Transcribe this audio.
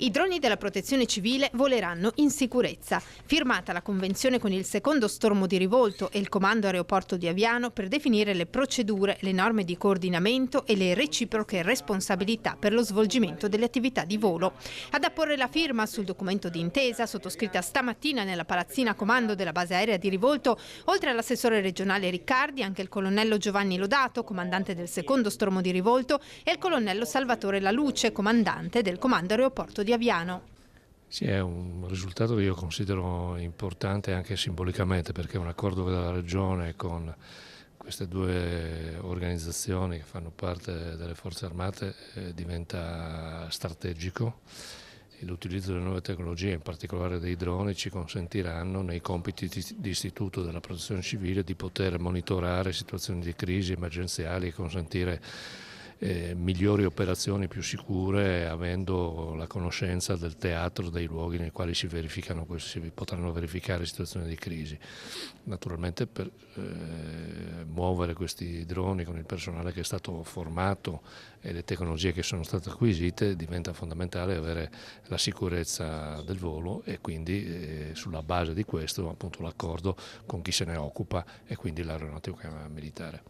I droni della Protezione Civile voleranno in sicurezza. Firmata la convenzione con il secondo stormo di rivolto e il Comando Aeroporto di Aviano per definire le procedure, le norme di coordinamento e le reciproche responsabilità per lo svolgimento delle attività di volo. Ad apporre la firma sul documento di intesa, sottoscritta stamattina nella palazzina comando della base aerea di Rivolto, oltre all'assessore regionale Riccardi, anche il colonnello Giovanni Lodato, comandante del secondo stormo di Rivolto, e il colonnello Salvatore La Luce, comandante del Comando Aeroporto di Aviano. Sì, è un risultato che io considero importante anche simbolicamente, perché un accordo della Regione con queste due organizzazioni che fanno parte delle Forze Armate diventa strategico. L'utilizzo delle nuove tecnologie, in particolare dei droni, ci consentiranno nei compiti di istituto della Protezione Civile di poter monitorare situazioni di crisi emergenziali e consentire migliori operazioni più sicure, avendo la conoscenza del teatro, dei luoghi nei quali si potranno verificare situazioni di crisi. Naturalmente per muovere questi droni con il personale che è stato formato e le tecnologie che sono state acquisite diventa fondamentale avere la sicurezza del volo e quindi sulla base di questo appunto l'accordo con chi se ne occupa e quindi l'aeronautica militare.